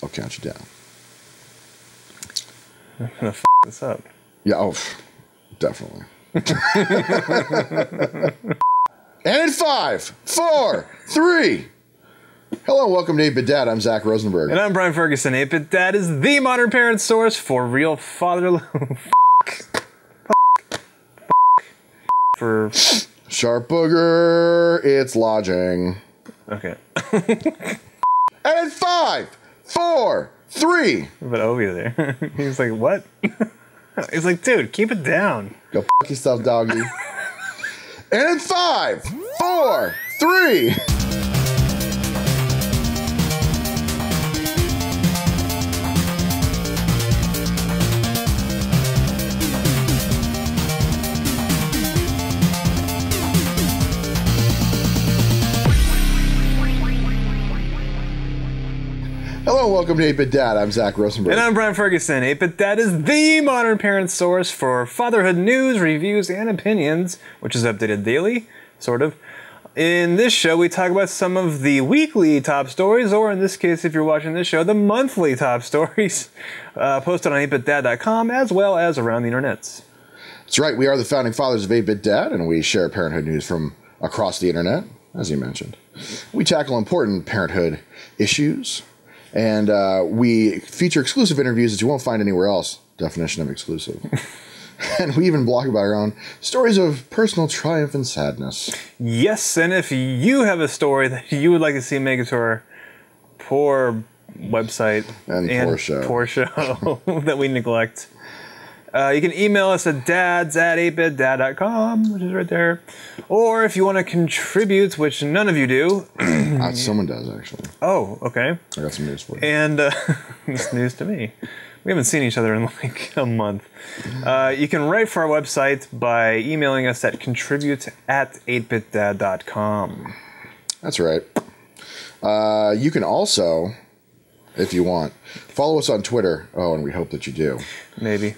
I'll count you down. I'm gonna f this up. Yeah, oh, definitely. And in 5, 4, 3. Hello, welcome to 8-Bit Dad. I'm Zach Rosenberg. And I'm Brian Ferguson. 8-Bit Dad is the modern parent source for real fatherly... for... Sharp booger, it's lodging. Okay. And in 5, 4, 3. But Ovi there. He's like, what? He's like, dude, keep it down. Go f yourself, doggy. And in 5, 4, 3. Hello, welcome to 8-Bit Dad. I'm Zach Rosenberg. And I'm Brian Ferguson. 8-Bit Dad is the modern parent source for fatherhood news, reviews, and opinions, which is updated daily, sort of. In this show, we talk about some of the weekly top stories, or in this case, if you're watching this show, the monthly top stories posted on 8bitdad.com, as well as around the internets. That's right. We are the founding fathers of 8-Bit Dad, and we share parenthood news from across the internet, as you mentioned. We tackle important parenthood issues, and we feature exclusive interviews that you won't find anywhere else. Definition of exclusive. And we even blog about our own stories of personal triumph and sadness. Yes, and if you have a story that you would like to see make it to our poor website and poor show that we neglect, you can email us at dads@8bitdad.com, which is right there. Or if you want to contribute, which none of you do. Someone does, actually. Oh, okay. I got some news for you. And it's news to me. We haven't seen each other in like a month. You can write for our website by emailing us at contribute@8bitdad.com. That's right. You can also, if you want, follow us on Twitter. Oh, and we hope that you do. Maybe.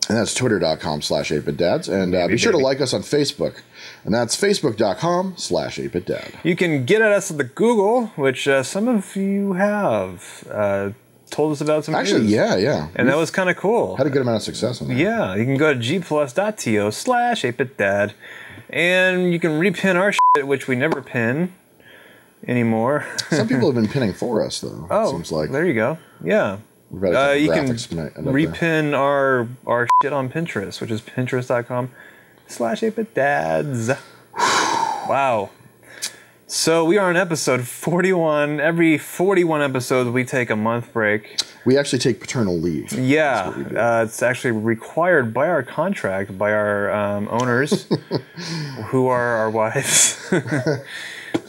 And that's twitter.com/8bitdads. And be sure to like us on Facebook. And that's facebook.com/8bitdad. You can get at us at the Google, which some of you have told us about some Actually, news. yeah. And that was kind of cool. Had a good amount of success on that. Yeah, you can go to gplus.to/8bitdad. And you can repin our shit, which we never pin anymore. Some people have been pinning for us, though. Oh, it seems like. There you go. Yeah. You can repin our shit on Pinterest, which is pinterest.com/8bitdads. Wow. So we are on episode 41. Every 41 episodes, we take a month break. We actually take paternal leave. Yeah. It's actually required by our contract, by our owners, who are our wives.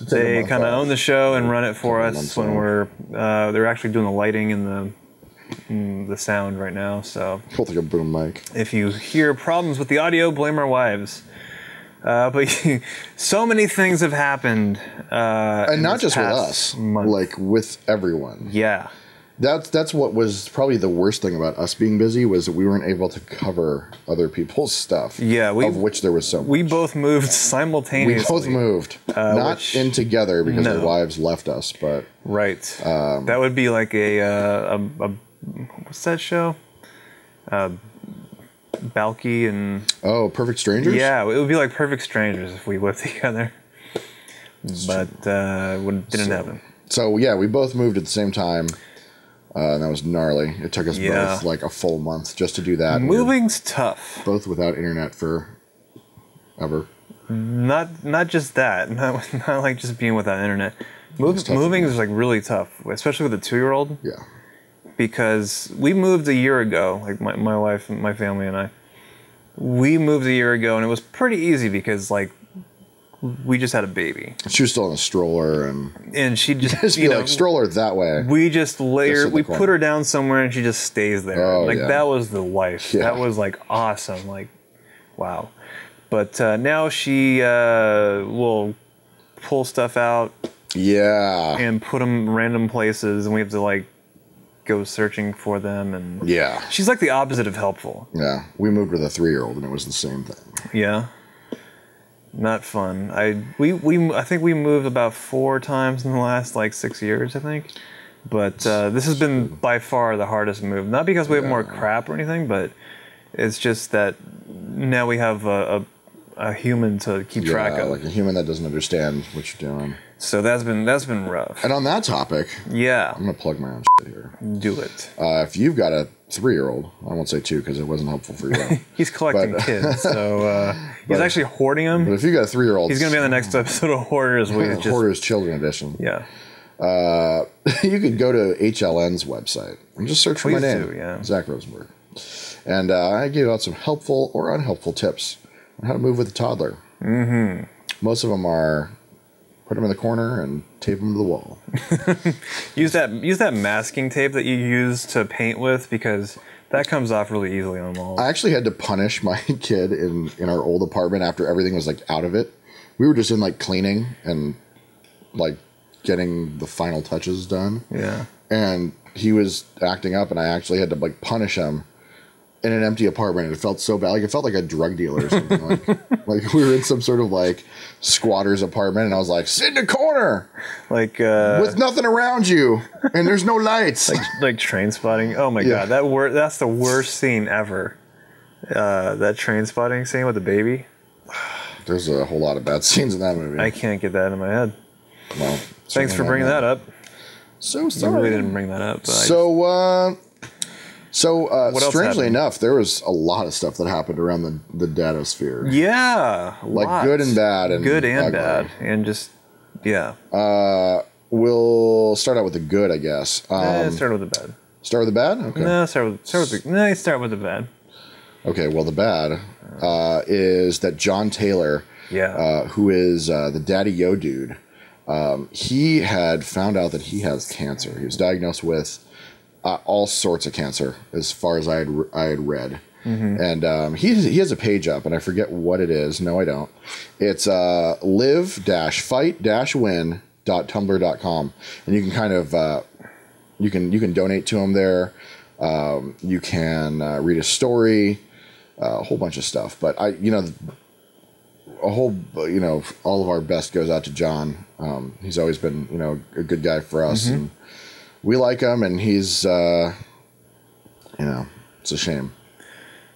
They kind of own the show and run it for us when we're... they're actually doing the lighting and the sound right now, so... Hold like a boom mic. If you hear problems with the audio, blame our wives. But so many things have happened. And not just with us, month. Like with everyone. Yeah. That's what was probably the worst thing about us being busy, was that we weren't able to cover other people's stuff. Yeah, of which there was so much. We both moved simultaneously. We both moved, not in together because our wives left us, but right. That would be like a what's that show? Balky and Perfect Strangers. Yeah, it would be like Perfect Strangers if we lived together, but didn't happen. So yeah, we both moved at the same time. And that was gnarly. It took us both like a full month just to do that. Moving's tough. Both without internet for ever. Not just that. Not like just being without internet. Moving is like really tough, especially with a 2-year-old. Yeah. Because we moved a year ago. Like my wife and my family and I. We moved a year ago, and it was pretty easy because like we just had a baby. She was still in a stroller, and she just you know, like stroller that way. We just we put her down somewhere, and she just stays there. That was the life. Yeah. That was like awesome. Like, wow. But now she will pull stuff out. Yeah. And put them random places, and we have to like go searching for them. And yeah, she's like the opposite of helpful. Yeah, we moved with a 3-year-old, and it was the same thing. Yeah. Not fun. I think we moved about 4 times in the last like 6 years, I think. But this has been by far the hardest move. Not because we have more crap or anything, but it's just that now we have a human to keep track of. Like a human that doesn't understand what you're doing. So that's been rough. And on that topic, I'm gonna plug my own shit here. Do it. If you've got a 3-year-old, I won't say 2 because it wasn't helpful for you. He's collecting kids, so he's actually hoarding them. But if you got a 3-year-old, he's gonna be on the next episode of Hoarders. Hoarders Children Edition. Yeah. You could go to HLN's website and just search for my name, Zach Rosenberg, and I give out some helpful or unhelpful tips on how to move with a toddler. Mm-hmm. Most of them are put them in the corner and tape them to the wall. use that masking tape that you use to paint with, because that comes off really easily on walls. I actually had to punish my kid in our old apartment after everything was like out of it. We were just in like cleaning and like getting the final touches done. Yeah. And he was acting up, and I actually had to like punish him in an empty apartment. And it felt so bad. Like it felt like a drug dealer or something. like we were in some sort of like squatter's apartment, and I was like, sit in the corner, like with nothing around you, and there's no lights. like Train Spotting. Oh my god, that's the worst scene ever. That Train Spotting scene with the baby. There's a whole lot of bad scenes in that movie. I can't get that in my head. Well, thanks for bringing that up. So sorry. I really didn't bring that up. But strangely enough, there was a lot of stuff that happened around the datasphere. Yeah, like lots. Good and bad, and good and ugly. Bad, and just we'll start out with the good, I guess. Start with the bad. Start with the bad. Okay. No, start with the bad. Okay. Well, the bad is that John Taylor, who is the Daddy Yo dude. He had found out that he has cancer. He was diagnosed with all sorts of cancer, as far as I had read. Mm-hmm. And he has a page up, and I forget what it is. No, I don't. It's live-fight-win.tumblr.com, and you can kind of you can donate to him there. You can read a story, a whole bunch of stuff. But all of our best goes out to John. He's always been, a good guy for us, and we like him, and he's, it's a shame.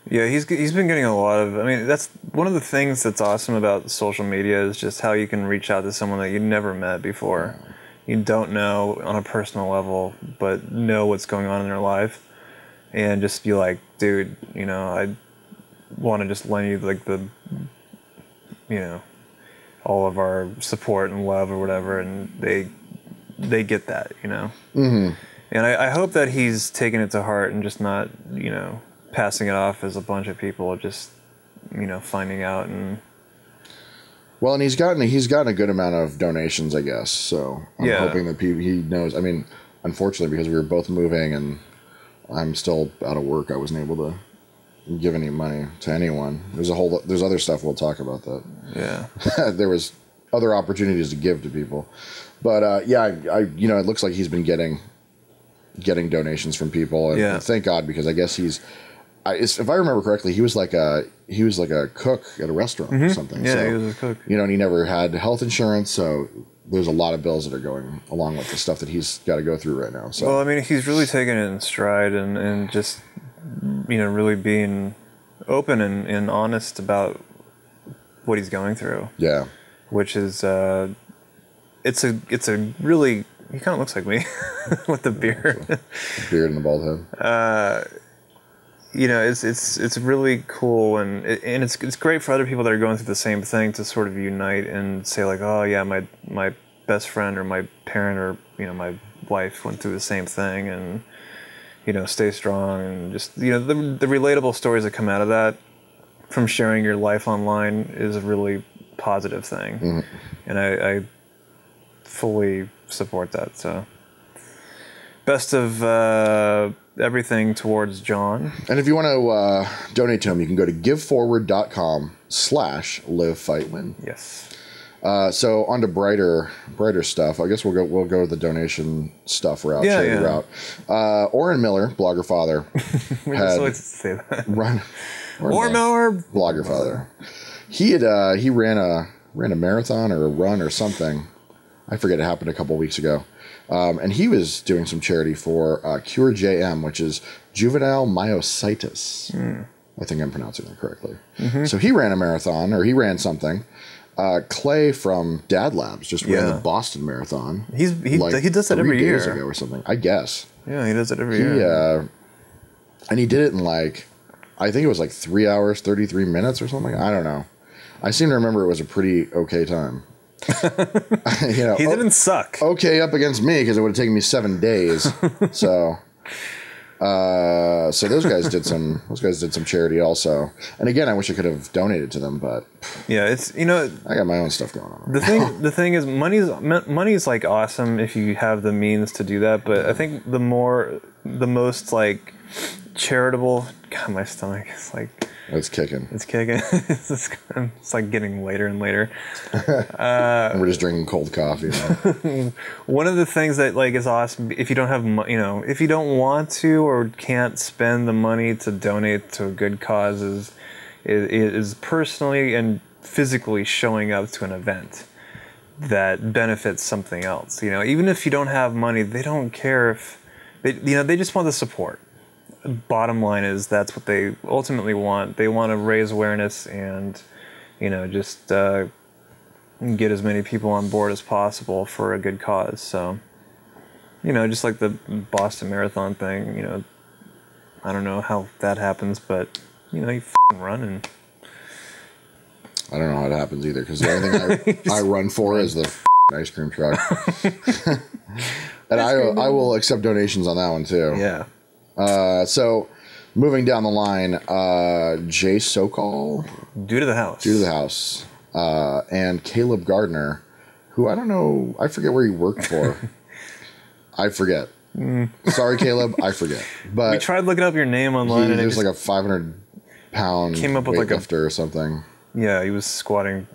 Yeah, he's been getting a lot of, that's one of the things that's awesome about social media is just how you can reach out to someone that you never met before. You don't know on a personal level, but know what's going on in their life, and just be like, dude, I want to just lend you like the, all of our support and love or whatever, and they get that, Mm-hmm. And I hope that he's taking it to heart and just not, passing it off as a bunch of people just, finding out and. Well, and he's gotten a good amount of donations, I guess. So I'm hoping that he knows. Unfortunately, because we were both moving and I'm still out of work, I wasn't able to give any money to anyone. There's other stuff we'll talk about that. Yeah. There was other opportunities to give to people. But it looks like he's been getting donations from people, and thank God, because I guess if I remember correctly, he was like a cook at a restaurant or something. Yeah, so, he was a cook. And he never had health insurance, so there's a lot of bills that are going along with the stuff that he's got to go through right now. So he's really taking it in stride and just really being open and honest about what he's going through. Yeah. Which is it's a really, he kind of looks like me with the beard. The beard and the bald head. It's really cool, and it's great for other people that are going through the same thing to sort of unite and say like, oh yeah, my best friend or my parent or my wife went through the same thing, and stay strong, and just the relatable stories that come out of that from sharing your life online is a really positive thing. Mm-hmm. And I fully support that. So best of everything towards John. And if you want to donate to him, you can go to giveforward.com/livefightwin. Yes. So on to brighter stuff. I guess we'll go the donation stuff route. Route. Orrin Miller, blogger father. We just always say that. Orrin Miller, blogger father. He ran a marathon or a run or something. I forget. It happened a couple weeks ago. And he was doing some charity for Cure JM, which is juvenile myositis. I think I'm pronouncing that correctly. So he ran a marathon, or he ran something. Clay from Dad Labs just ran the Boston Marathon. He does that every year. 3 days ago or something, I guess. Yeah, he does it every year. And he did it in I think it was 3 hours, 33 minutes or something. I don't know. I seem to remember it was a pretty okay time. He didn't suck. Okay, up against me because it would have taken me 7 days. So those guys did some charity also. And again, I wish I could have donated to them, but yeah, it's I got my own stuff going on. The thing is, money's awesome if you have the means to do that. But I think the most charitable. God, my stomach is it's kicking. It's kicking. It's getting later and later. And we're just drinking cold coffee. One of the things that is awesome if you don't have if you don't want to or can't spend the money to donate to a good cause is personally and physically showing up to an event that benefits something else. Even if you don't have money, they don't care if they just want the support. Bottom line is that's what they ultimately want. They want to raise awareness and just get as many people on board as possible for a good cause. So just like the Boston Marathon thing, I don't know how that happens, but you f***ing run. And I don't know how it happens either, because the only thing I run for is the ice cream truck. And I will accept donations on that one too. Yeah. So moving down the line, Jay Sokol. Due to the house. And Caleb Gardner, who I don't know, I forget where he worked for. I forget. Sorry, Caleb, I forget. But we tried looking up your name online, and he was a 500-pound weightlifter or something. Yeah, he was squatting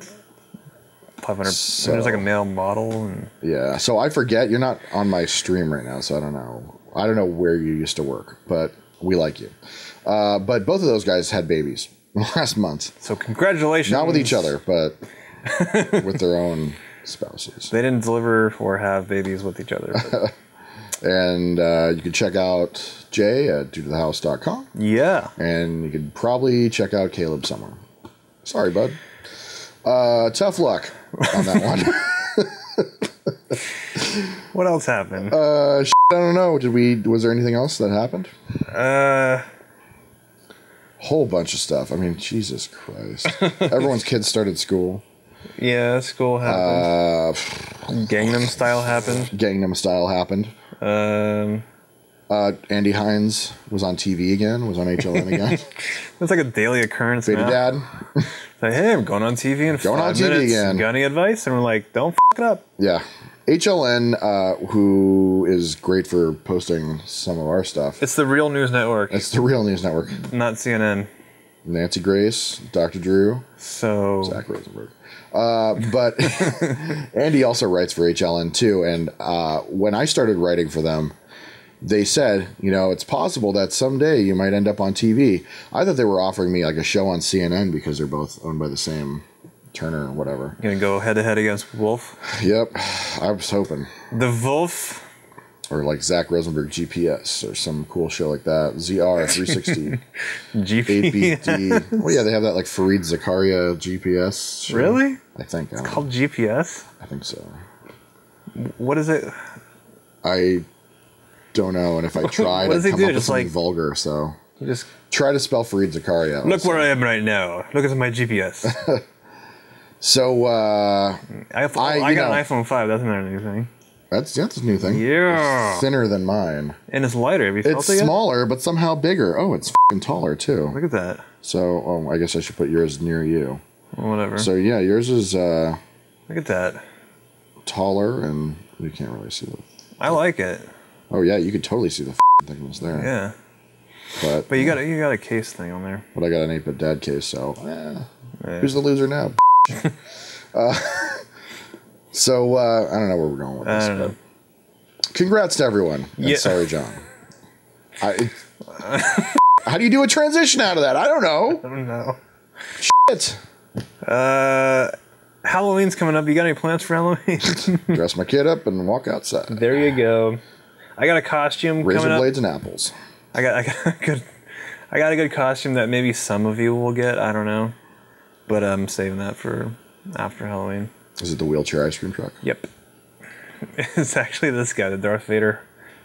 500. So, there's a male model. And yeah, so I forget. You're not on my stream right now, so I don't know. I don't know where you used to work, but we like you. But both of those guys had babies last month. So congratulations. Not with each other, but with their own spouses. They didn't deliver or have babies with each other. And you can check out Jay at duetothehouse.com. Yeah. And you could probably check out Caleb somewhere. Sorry, bud. Tough luck on that one. What else happened? I don't know. Was there anything else that happened? Whole bunch of stuff. I mean, Jesus Christ. Everyone's kids started school. Yeah, school happened. Gangnam Style happened. Andy Hines was on TV again, was on HLN again. It's like a daily occurrence Beta now. Dad. Like, hey, I'm going on TV in 5 minutes. Again. Got any advice? And we're like, don't f*** it up. Yeah. HLN, who is great for posting some of our stuff. It's the Real News Network. It's the Real News Network. Not CNN. Nancy Grace, Dr. Drew. So Zach Rosenberg. But Andy also writes for HLN too. And when I started writing for them, they said, it's possible that someday you might end up on TV. I thought they were offering me a show on CNN because they're both owned by the same Turner or whatever. You gonna go head to head against Wolf? Yep, I was hoping. The Wolf? Or Zach Rosenberg GPS or some cool show like that. ZR 360. GPS. 8BD. Well, yeah, they have that Fareed Zakaria GPS show. Really? I think. It's called GPS? I think so. What is it? I don't know, and if I tried, I'd come up with something vulgar, so you just try to spell Fareed Zakaria. Look where I am right now. Look at my GPS. So I got an iPhone 5. That's not a new thing. That's a new thing. Yeah. It's thinner than mine. And it's lighter. Have you felt it yet? It's smaller, but somehow bigger. Oh, it's f***ing taller, too. Look at that. So, I guess I should put yours near you. Well, whatever. So, yeah, yours is... Look at that. Taller, and you can't really see it. I like it. Oh, yeah, you could totally see the f***ing thickness there. Yeah. But you got a case thing on there. But I got an 8-bit dad case, so... Who's the loser now? So, I don't know where we're going with this. I don't know. Congrats to everyone. And sorry, John. How do you do a transition out of that? I don't know. I don't know. Shit. Halloween's coming up. You got any plans for Halloween? Dress my kid up and walk outside. There you go. I got a costume Razor coming up. blades and apples. I got a good costume that maybe some of you will get. I don't know, but I'm saving that for after Halloween. Is it the wheelchair ice cream truck? Yep. It's actually this guy, the Darth Vader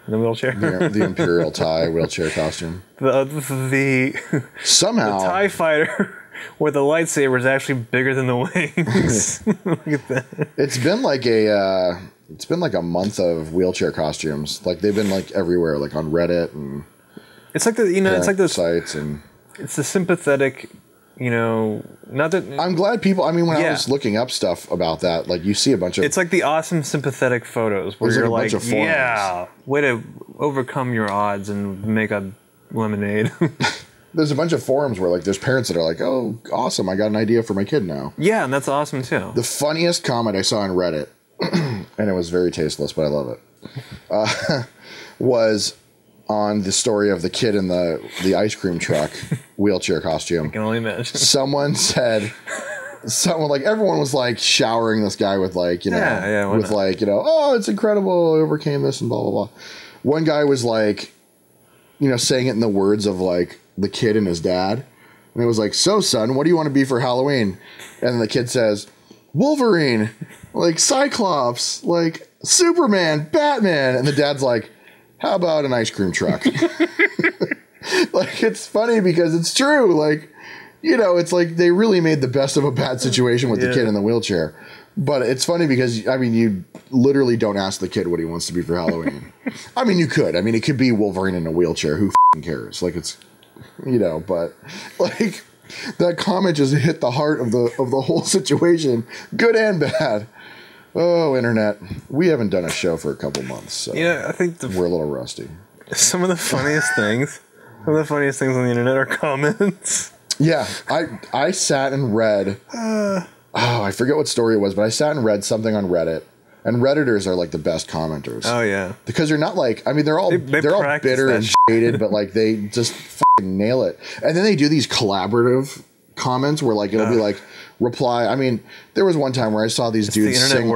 in the wheelchair. The Imperial TIE wheelchair costume. the Somehow TIE fighter with a lightsaber is actually bigger than the wings. Look at that. It's been like a month of wheelchair costumes. Like they've been like everywhere, like on Reddit and it's like it's like the sites and it's the sympathetic. Not that I'm glad people. I mean, when I was looking up stuff about that, like you see a bunch of. It's like the awesome sympathetic photos where you're like, yeah, way to overcome your odds and make a lemonade. There's a bunch of forums where like there's parents that are like, oh, awesome, I got an idea for my kid now. Yeah, and that's awesome too. The funniest comment I saw on Reddit, and it was very tasteless, but I love it, was on the story of the kid in the ice cream truck wheelchair costume. I can only imagine. Someone like everyone was like showering this guy with like, with like, oh, it's incredible, I overcame this and blah blah blah. One guy was like, saying it in the words of like the kid and his dad. And it was like, so son, what do you want to be for Halloween? And the kid says, Wolverine, like Cyclops, like Superman, Batman. And the dad's like, how about an ice cream truck? Like, it's funny because it's true. Like, it's like they really made the best of a bad situation with the kid in the wheelchair. But it's funny because, I mean, you literally don't ask the kid what he wants to be for Halloween. I mean, you could. I mean, it could be Wolverine in a wheelchair. Who cares? Like, it's, but like that comment just hit the heart of the whole situation, good and bad. Oh, internet. We haven't done a show for a couple months, so I think we're a little rusty. Some of the funniest things on the internet are comments. Yeah, I sat and read. I forget what story it was, but I sat and read something on Reddit. And Redditors are like the best commenters. Oh yeah, because they're not like, I mean, they're all bitter and shaded, but like they just fucking nail it. And then they do these collaborative comments where like it'll be like reply. I mean, there was one time where I saw these dudes sing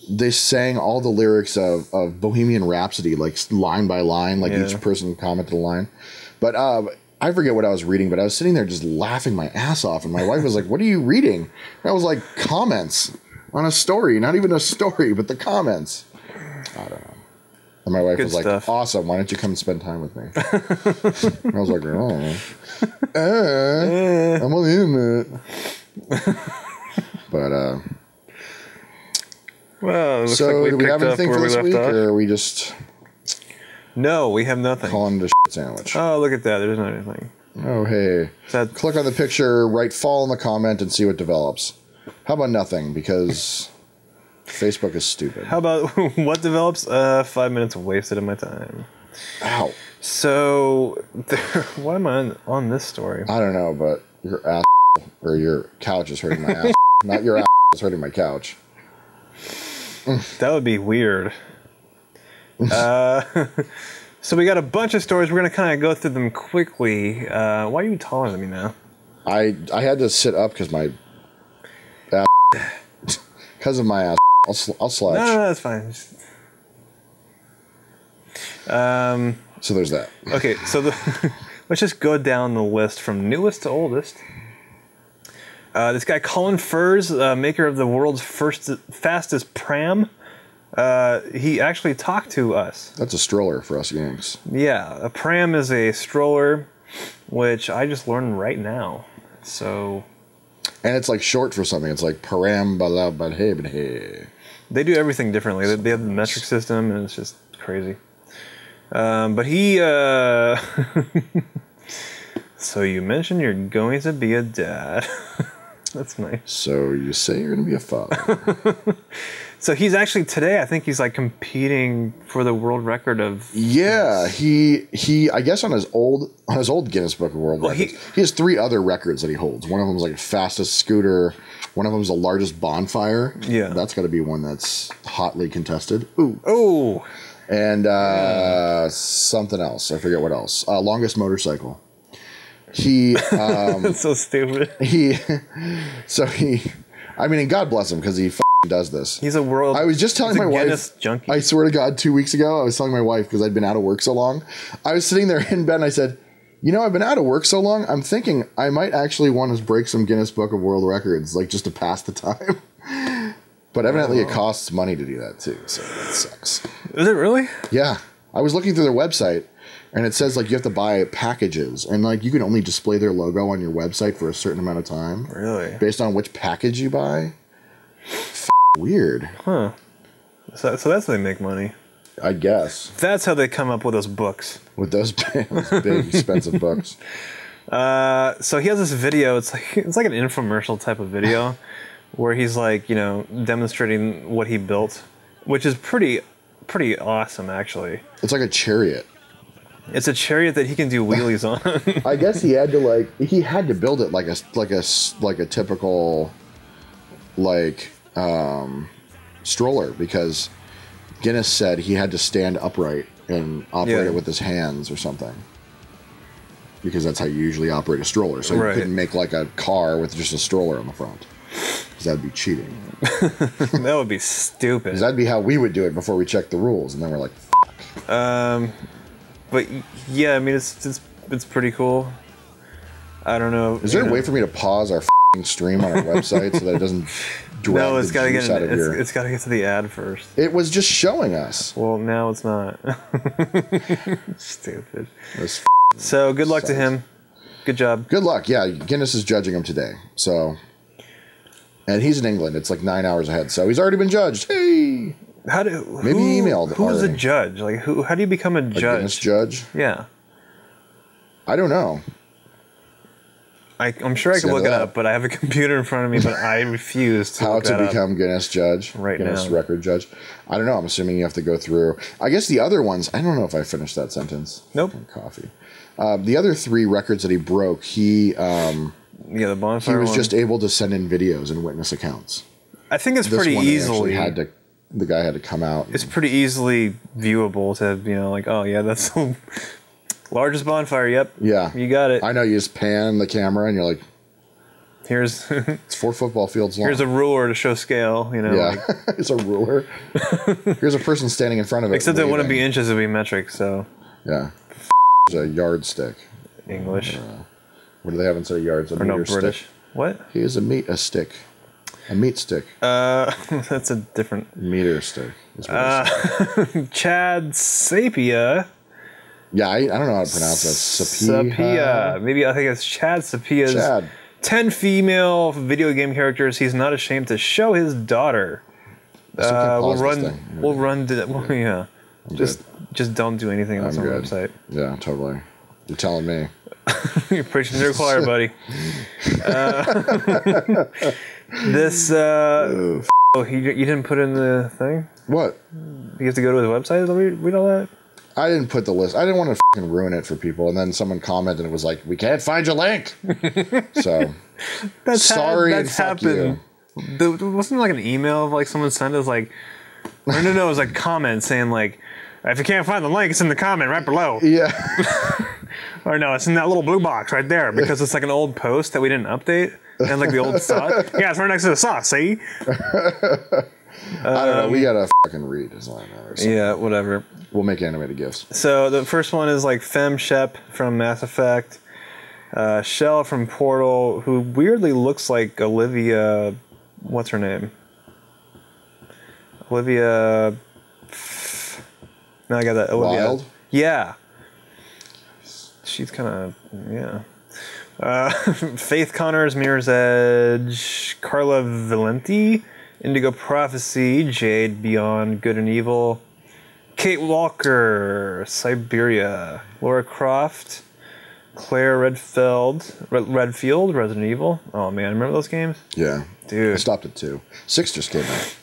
they sang all the lyrics of Bohemian Rhapsody, like line by line, like each person commented a line. But I forget what I was reading, but I was sitting there just laughing my ass off, and my wife was like, "What are you reading?" And I was like, "Comments on a story, not even a story, but the comments." I don't know. And my wife was like, "Awesome! Why don't you come spend time with me?" And I was like, "Oh, I'm on the internet." But well, it looks so like do we have anything for this week, or are we just? No, we have nothing. Calling it a shit sandwich. Oh, look at that! There's not anything. Oh, hey! Click on the picture, write "fall" in the comment, and see what develops. How about nothing? Because Facebook is stupid. How about what develops? 5 minutes wasted of my time. Ow. So, why am I on this story? I don't know, but your ass or your couch is hurting my ass. Not your ass is hurting my couch. That would be weird. So we got a bunch of stories. We're going to kind of go through them quickly. Why are you taller than me now? I had to sit up because my ass, because of my ass. I'll slouch. No, that's fine. So there's that. Okay, so let's just go down the list from newest to oldest. This guy, Colin Furze, maker of the world's fastest Pram, he actually talked to us. That's a stroller for us Yanks. Yeah, a Pram is a stroller, which I just learned right now. So, and it's like short for something. It's like Param balabadhe. They do everything differently. They have the metric system, and it's just crazy. But he... So you mentioned you're going to be a dad. That's nice. So you say you're going to be a father. So he's actually today, I think he's like competing for the world record of. Yeah, he I guess on his old Guinness Book of World Records, he has 3 other records that he holds. One of them is like fastest scooter. One of them is the largest bonfire. Yeah, that's got to be one that's hotly contested. Ooh. Oh. And something else. I forget what else. Longest motorcycle. He That's so stupid. He I mean, and God bless him because he does this. He's a world. I was just telling my wife. Junkie. I swear to God, 2 weeks ago, I was telling my wife because I'd been out of work so long. I was sitting there in bed and I said, "You know, I've been out of work so long. I'm thinking I might actually want to break some Guinness Book of World Records, like just to pass the time." But evidently, it costs money to do that too, so that sucks. Is it really? Yeah, I was looking through their website. And it says, like, you have to buy packages. And, like, you can only display their logo on your website for a certain amount of time. Really? Based on which package you buy. Weird. Huh. So that's how they make money. I guess. That's how they come up with those books. With those big expensive books. So he has this video. It's like an infomercial type of video where he's, like, you know, demonstrating what he built, which is pretty awesome, actually. It's like a chariot. It's a chariot that he can do wheelies on. I guess he had to build it like a typical stroller, because Guinness said he had to stand upright and operate it with his hands or something, because that's how you usually operate a stroller. So you couldn't make like a car with just a stroller on the front, because that'd be cheating. That would be stupid. Because that'd be how we would do it before we checked the rules, and then we're like, But yeah, I mean, it's pretty cool. I don't know. Is there a way for me to pause our stream on our website so that it doesn't drag no, it's the juice out of your... It's got to get to the ad first. It was just showing us. Well, now it's not. Stupid. This so good luck to him. Good job. Good luck. Yeah, Guinness is judging him today. So, and he's in England. It's like 9 hours ahead. So he's already been judged. Hey. Maybe he emailed. Who's a judge? Like how do you become a judge? A Guinness judge? Yeah. I don't know. I'm sure I could look it up, but I have a computer in front of me, but I refuse to How look that to become up. Guinness judge? Guinness now. record judge? I don't know. I'm assuming you have to go through. I guess the other ones, I don't know if I finished that sentence. Nope. Coffee. The other 3 records that he broke, the bonfire he was one. just able to send in videos and witness accounts. I think it's pretty easily. The guy had to come out. It's pretty easily viewable to, you know, like, oh yeah, that's the largest bonfire. Yep. Yeah. You got it. I know. You just pan the camera and you're like, here's it's 4 football fields long. Here's a ruler to show scale. You know. Yeah. Like, it's a ruler. Here's a person standing in front of it. Except it wouldn't be inches; it'd be metric. So. Yeah. There's a yardstick. English. What do they have instead of yards? A meter British. Stick. What? Here's a stick. A meat stick. That's a different meter stick. Chad Sapieha. Yeah, I don't know how to pronounce that. Sapieha. Maybe I think it's Chad Sapieha's 10 female video game characters he's not ashamed to show his daughter. We'll run. Yeah. Just don't do anything else on the website. Yeah, totally. You're telling me. You're preaching to the choir, buddy. This, you didn't put in the thing? What? You have to go to his website to read all that? I didn't put the list. I didn't want to ruin it for people. And then someone commented and it was like, we can't find your link. So, that's happened. Wasn't it like an email of like someone sent us like, no, it was like comments saying like, if you can't find the link, it's in the comment right below. Yeah. Or no, it's in that little blue box right there because it's like an old post that we didn't update. And like the old sauce. Yeah, it's right next to the sauce, see? I don't know. We gotta fucking read is all I know. Yeah, whatever. We'll make animated GIFs. So the first one is like Fem Shep from Mass Effect. Shell from Portal, who weirdly looks like Olivia... What's her name? Olivia... No, I got that. Olivia. Wild? Yeah. She's kind of... Yeah. Faith Connors, Mirror's Edge, Carla Valenti, Indigo Prophecy, Jade Beyond Good and Evil, Kate Walker, Siberia, Laura Croft, Claire Redfield, Resident Evil. Oh man, remember those games? Yeah. Dude. I stopped at 2. 6 just came out.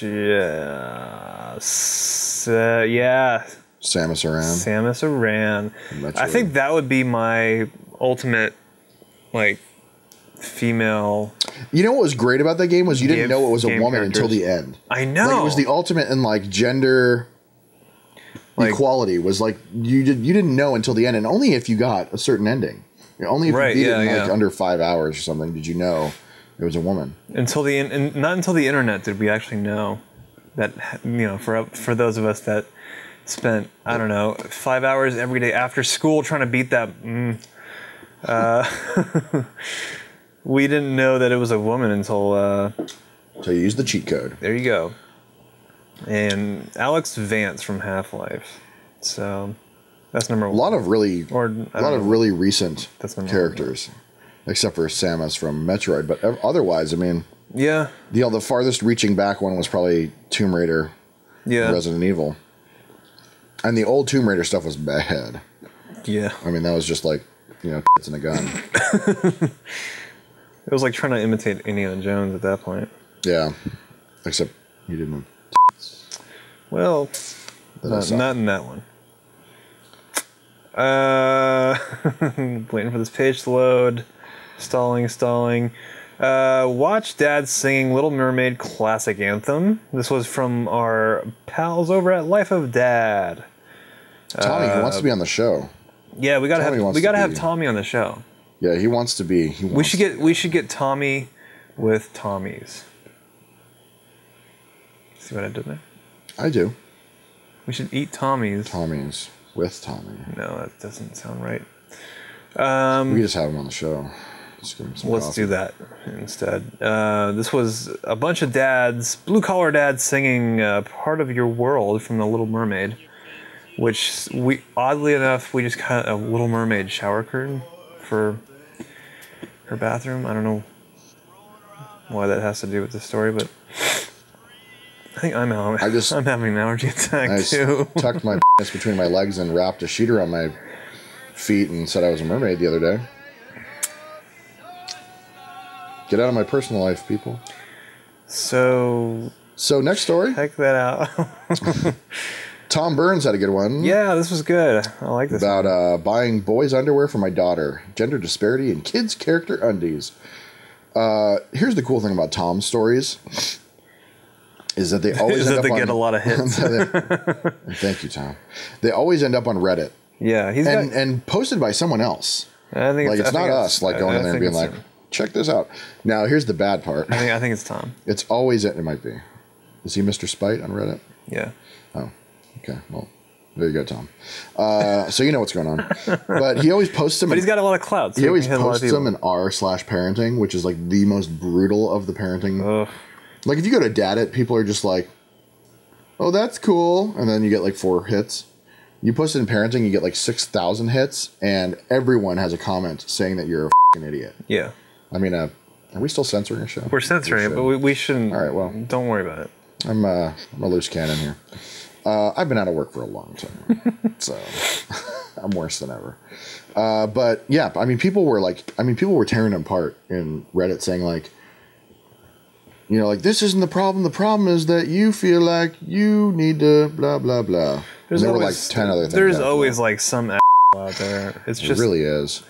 Yeah. Samus Aran. I think that would be my ultimate, like, female. You know what was great about that game was you didn't know it was a woman until the end. I know. Like, it was the ultimate in like gender equality. Was like you didn't know until the end, and only if you got a certain ending. Only if you beat it in like under 5 hours or something did you know It was a woman. Not until the internet did we actually know that, for those of us that spent, I don't know, 5 hours every day after school trying to beat that, we didn't know that it was a woman until... So you use the cheat code. There you go. And Alex Vance from Half-Life. So that's number one. A lot of really recent characters, except for Samus from Metroid. But otherwise, I mean, yeah, the farthest reaching back one was probably Tomb Raider, Resident Evil, and the old Tomb Raider stuff was bad. Yeah, I mean that was just like tits and a gun. It was like trying to imitate Indiana Jones at that point. Yeah, except he didn't. Well, not in that one. Waiting for this page to load. Stalling. Watch Dad singing Little Mermaid classic anthem. This was from our pals over at Life of Dad. Tommy, who wants to be on the show. Yeah, we gotta have Tommy on the show. Yeah, he wants to be. We should get Tommy with Tommies. See what I did there? I do. We should eat Tommies. Tommies with Tommy. No, that doesn't sound right. We just have him on the show. Let's do that instead. This was a bunch of dads, blue-collar dads, singing "Part of Your World" from The Little Mermaid, which oddly enough, we just got a Little Mermaid shower curtain for her bathroom. I don't know why that has to do with the story, but I think I'm having an allergy attack too. I tucked my penis between my legs and wrapped a sheet around my feet and said I was a mermaid the other day. Get out of my personal life, people. So next story. Check that out. Tom Burns had a good one. Yeah, this was good. I like this. About buying boys' underwear for my daughter. Gender disparity in kids' character undies. Here's the cool thing about Tom's stories. Is that they always get a lot of hits. Thank you, Tom. They always end up on Reddit. Yeah, and posted by someone else. I think it's not us going in there and being like, check this out. Now here's the bad part. I think it's Tom. It's always it might be. Is he Mr. Spite on Reddit? Yeah. Oh, okay. Well, there you go, Tom. So you know what's going on. But he always posts them. But he's got a lot of clout. So he always posts them in r/parenting, which is like the most brutal of the parenting. Ugh. Like if you go to Daddit, people are just like, "Oh, that's cool," and then you get like 4 hits. You post it in parenting, you get like 6,000 hits, and everyone has a comment saying that you're a f***ing idiot. Yeah. I mean, are we still censoring a show? We're censoring it, but we shouldn't. All right, well, don't worry about it. I'm a loose cannon here. I've been out of work for a long time, so I'm worse than ever. But yeah, I mean, people were tearing them apart in Reddit, saying like, like this isn't the problem. The problem is that you feel like you need to blah blah blah. There were like 10 other things. There's always like some out there. It really is.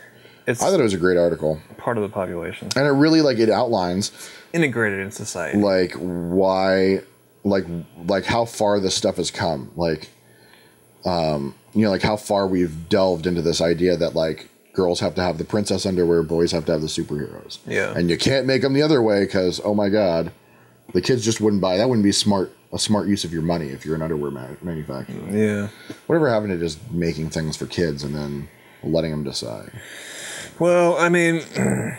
I thought it was a great article. Part of the population, and it really it outlines integrated in society. Like why, like how far this stuff has come. Like, like how far we've delved into this idea that like girls have to have the princess underwear, boys have to have the superheroes. Yeah, and you can't make them the other way because oh my god, the kids just wouldn't buy. That wouldn't be a smart use of your money if you're an underwear manufacturer. Yeah, whatever happened to just making things for kids and then letting them decide. Well, I mean, I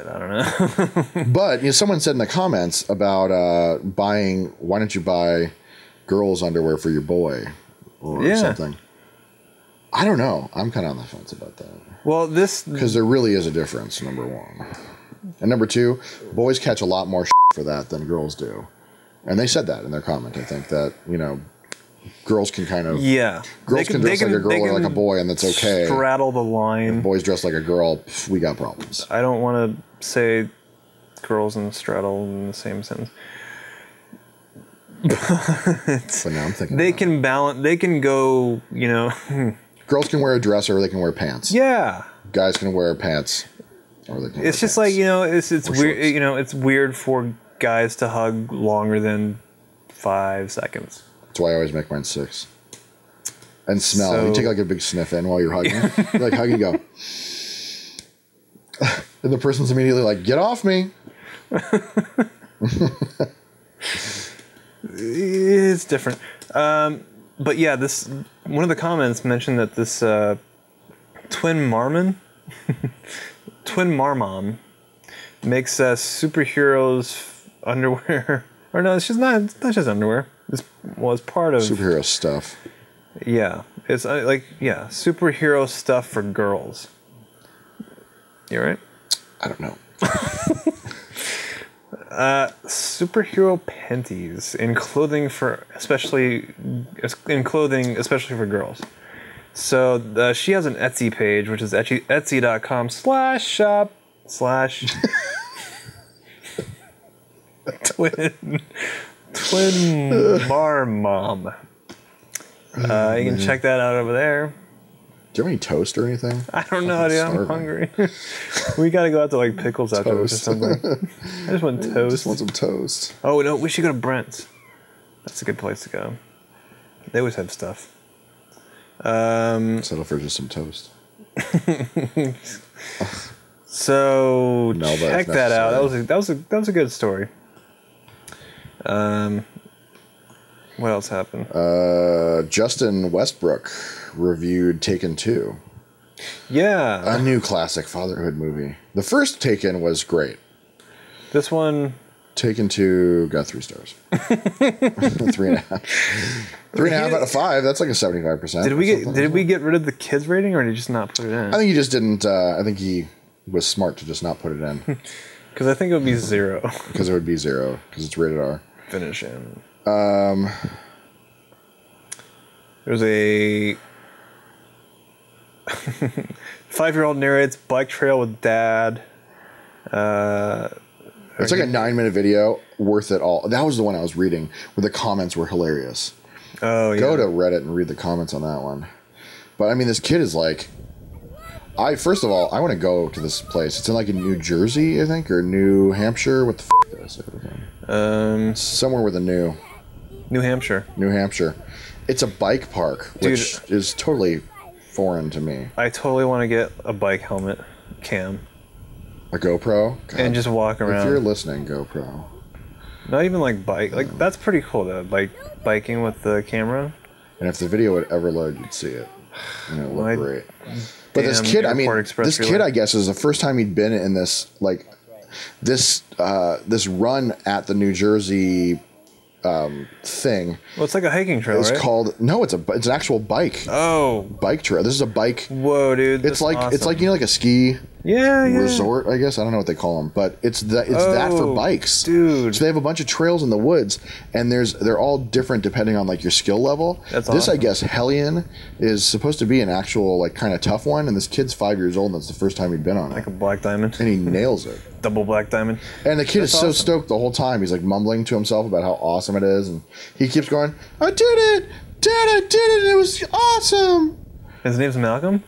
don't know. But someone said in the comments about why don't you buy girls' underwear for your boy or something. I don't know. I'm kind of on the fence about that. Well, because there really is a difference. Number one, and number two, boys catch a lot more for that than girls do, and they said that in their comment. I think that girls can kind of girls can dress like a girl or like a boy, and that's okay. Straddle the line. If boys dress like a girl, we got problems. I don't want to say girls and straddle in the same sentence. But now I'm thinking they can balance. They can go. Girls can wear a dress or they can wear pants. Yeah. Guys can wear pants or they can. It's just like it's weird. It's weird for guys to hug longer than 5 seconds. That's why I always make mine 6. And smell. You take like a big sniff in while you're hugging. You like hug, you go. And the person's immediately like, get off me. It's different. But yeah, this one of the comments mentioned that this twin marmom makes superheroes underwear. Or no, it's not just underwear. This was part of superhero stuff. Yeah, it's superhero stuff for girls. You right? I don't know. Superhero panties in clothing especially for girls. So she has an Etsy page, which is etsy.com/shop/ twin marmom. You can check that out over there. Do you have any toast or anything? I don't know, dude. I'm hungry. We gotta go out to like Pickles afterwards or something. I just want toast. I just want some toast. Oh no, we should go to Brent's. That's a good place to go. They always have stuff. Settle for just some toast. So check that out. That was a good story. What else happened? Justin Westbrook reviewed Taken 2. Yeah. A new classic fatherhood movie. The first Taken was great. This one... Taken 2 got 3 stars. 3.5. 3.5 out of 5. That's like a 75%. Did we get rid of the kids rating, or did he just not put it in? I think he just didn't. I think he was smart to just not put it in. Because I think it would be 0. Because it would be 0. Because it's rated R. Finish him. There's a 5-year-old narrates bike trail with dad. It's like a 9-minute video, worth it all. That was the one I was reading, where the comments were hilarious. Oh, yeah. Go to Reddit and read the comments on that one. But I mean, this kid is like, first of all, I want to go to this place. It's in like in New Jersey, I think, or New Hampshire. What the f is it? Somewhere with a New Hampshire. New Hampshire. It's a bike park, which is totally foreign to me. I totally want to get a bike helmet cam. A GoPro? God, and just walk around. If you're listening, GoPro. Not even like bike. Like, that's pretty cool, though. Like, biking with the camera. And if the video would ever load, you'd see it. And it would look great. But this kid, I guess, is the first time he'd been in this, like, this run at the New Jersey thing. Well, it's like a hiking trail, right? It's called, no, it's an actual bike. Oh. Bike trail. This is a bike. Whoa, dude. It's like, awesome. It's like, you know, like a ski resort, I guess. I don't know what they call them, but it's that for bikes. Dude. So they have a bunch of trails in the woods, and they're all different depending on like your skill level. That's this, awesome. I guess, Hellion is supposed to be an actual like kind of tough one, and this kid's 5 years old, and that's the first time he'd been on it. Like a black diamond. And he nails it. Double black diamond. And the kid is so stoked the whole time. He's like mumbling to himself about how awesome it is, and he keeps going, I did it! Dad, I did it! It was awesome! His name's Malcolm?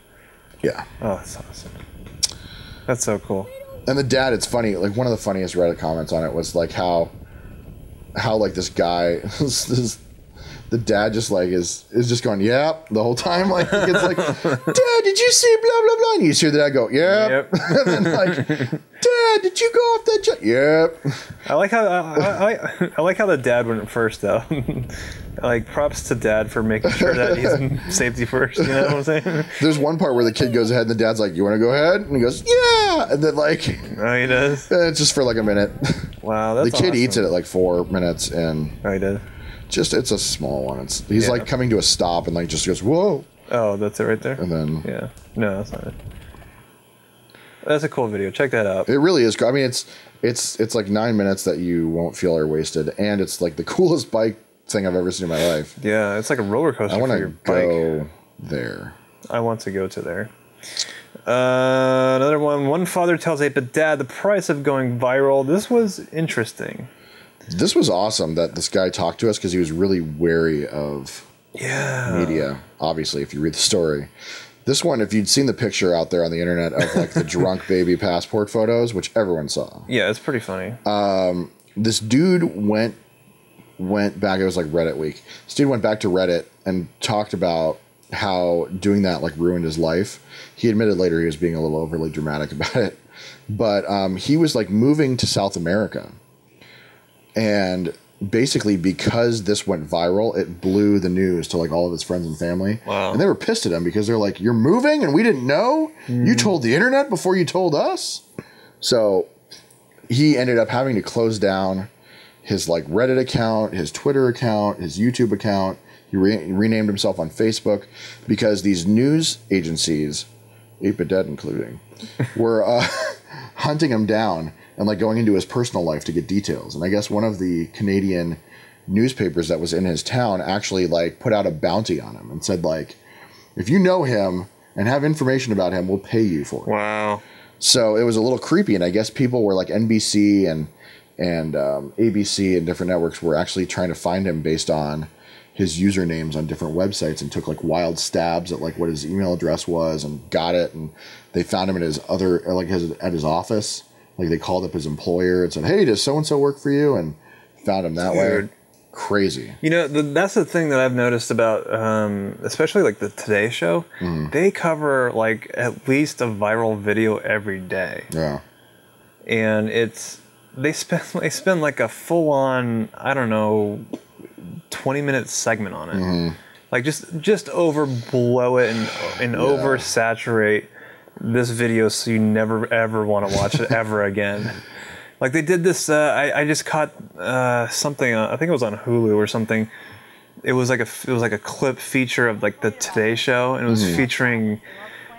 Yeah. Oh, that's awesome. That's so cool. And the dad, it's funny, like one of the funniest Reddit comments on it was like how like this guy, the dad just like is just going, yep, the whole time. Like it's like, Dad, did you see blah blah blah? And you just hear the dad go, yep. And then like, Dad, did you go off that jet? Yep. I like how the dad went first though. Like props to dad for making sure that he's in safety first. You know what I'm saying? There's one part where the kid goes ahead and the dad's like, you want to go ahead? And he goes, yeah. And then like, oh, he does. It's just for like a minute. Wow, that's the kid awesome. Eats it at like 4 minutes, and oh, he did. Just it's a small one. He's like coming to a stop and like just goes, whoa. Oh, that's it right there. And then no, that's not it. That's a cool video. Check that out. It really is. I mean, it's like 9 minutes that you won't feel are wasted, and it's like the coolest bike thing I've ever seen in my life. Yeah, it's like a roller coaster. I want for your to go there. I want to go to there. Another one. One father tells 8-bit dad the price of going viral. This was interesting. This was awesome that this guy talked to us because he was really wary of media. Obviously, if you read the story. This one, if you'd seen the picture out there on the internet of like the drunk baby passport photos, which everyone saw. Yeah, it's pretty funny. This dude went back. It was like Reddit week. This dude went back to Reddit and talked about how doing that like ruined his life. He admitted later he was being a little overly dramatic about it. but he was like moving to South America, and basically because this went viral, it blew the news to like all of his friends and family. Wow. And they were pissed at him because they're like, "You're moving and we didn't know? You told the internet before you told us?" So he ended up having to close down his like Reddit account, his Twitter account, his YouTube account. He renamed himself on Facebook because these news agencies, 8-Bit Dead including, were hunting him down and like going into his personal life to get details. And I guess one of the Canadian newspapers that was in his town actually like put out a bounty on him and said like, if you know him and have information about him, we'll pay you for it. Wow. So it was a little creepy, and I guess people were like NBC and ABC and different networks were actually trying to find him based on his usernames on different websites and took like wild stabs at like what his email address was and got it, and they found him at his other at his office. Like they called up his employer and said, "Hey, does so and so work for you?" and found him that way. Crazy. You know, that's the thing that I've noticed about, especially like the Today Show. They cover like at least a viral video every day. Yeah. And they spend like a full on, I don't know, 20-minute segment on it. Like just overblow it and oversaturate this video so you never ever want to watch it ever again. Like they did this, I just caught something. I think it was on Hulu or something. It was like a clip feature of like the Today Show, and it was featuring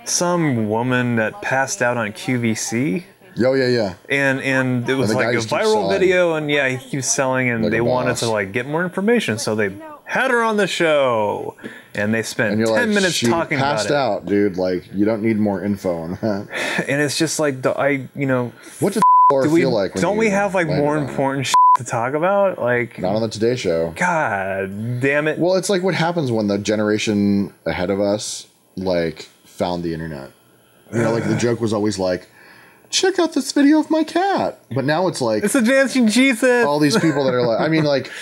some woman that passed out on QVC. Oh yeah. And it was like a viral video, and he keeps selling, and like they wanted to like get more information, so they had her on the show, and they spent 10 minutes talking about it. Passed out, dude. Like you don't need more info on that. And it's just like what did feel like? Don't we have like more important shit to talk about? Like not on the Today Show. God damn it. Well, it's like what happens when the generation ahead of us like found the internet. You know, like the joke was always like, check out this video of my cat. But now it's like it's a dancing Jesus. All these people that are like, I mean, like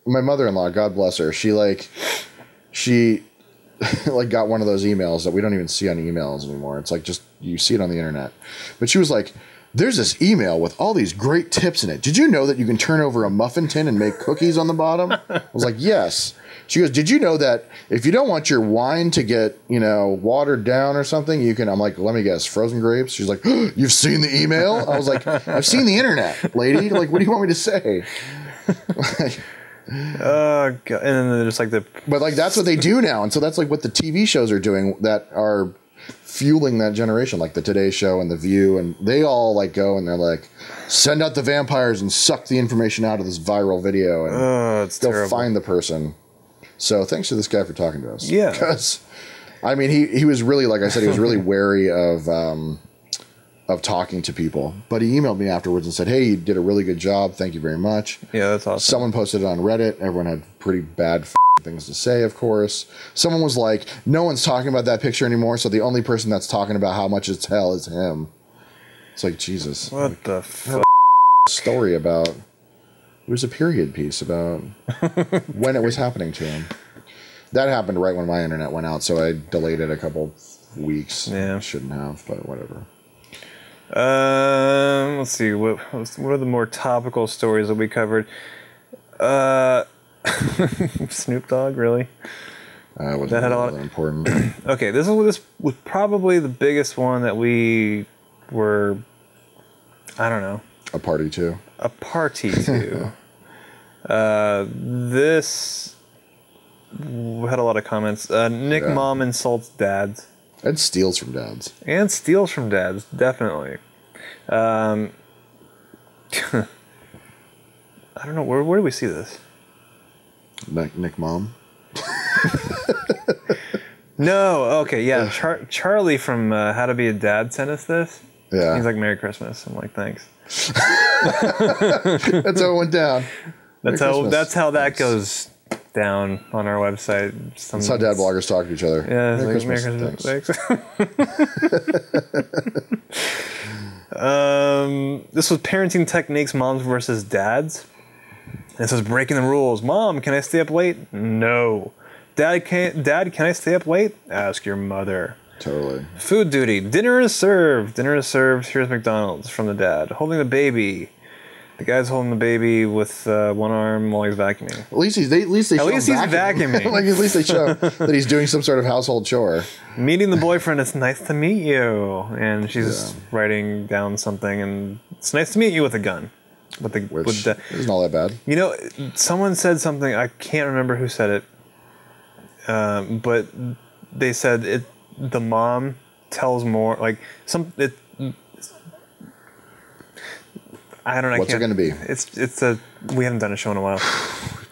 my mother-in-law, God bless her, she like got one of those emails that we don't even see on emails anymore. It's like just you see it on the internet. But she was like, there's this email with all these great tips in it. Did you know that you can turn over a muffin tin and make cookies on the bottom? I was like, yes. She goes, did you know that if you don't want your wine to get, watered down or something, you can, I'm like, let me guess, frozen grapes? She's like, oh, you've seen the email? I was like, I've seen the internet, lady. Like, what do you want me to say? Oh, God. And then there's like But like, that's what they do now. And so that's like what the TV shows are doing that are fueling that generation, like the Today Show and The View, and they all like go and they're like, send out the vampires and suck the information out of this viral video, and it's they'll terrible. find the person. So thanks to this guy for talking to us. Yeah, because I mean, he was really, like I said, he was really wary of talking to people. But he emailed me afterwards and said, "Hey, you did a really good job. Thank you very much." Yeah, that's awesome. Someone posted it on Reddit. Everyone had pretty bad things to say, of course. Someone was like, no one's talking about that picture anymore, so the only person that's talking about how much it's hell is him. It's like, Jesus. What like, the fuck? Story about... It was a period piece about when it was happening to him. That happened right when my internet went out, so I delayed it a couple weeks. Yeah. Shouldn't have, but whatever. Let's see. What are the more topical stories that we covered? Snoop Dogg, really? That had a lot of important. Okay, this was probably the biggest one that we were, I don't know. A party to. This had a lot of comments. NickMom insults dads. And steals from dads. Definitely. I don't know, where do we see this? NickMom? No, okay, yeah. Charlie from How to Be a Dad sent us this. Yeah. He's like, Merry Christmas. I'm like, thanks. That's how it went down. That's how that goes down on our website. That's how dad bloggers talk to each other. Yeah, Merry Christmas. Thanks. This was parenting techniques, moms versus dads. And it says breaking the rules. Mom, can I stay up late? No. Dad, can I stay up late? Ask your mother. Totally. Food duty. Dinner is served. Dinner is served. Here's McDonald's from the dad. Holding the baby. The guy's holding the baby with one arm while he's vacuuming. At least he's vacuuming. Like at least they show that he's doing some sort of household chore. Meeting the boyfriend. It's nice to meet you. And she's writing down something, and it's nice to meet you with a gun. Which isn't all that bad. You know, someone said something. I can't remember who said it, but they said the mom tells more. Like I don't know. What's it going to be? We haven't done a show in a while.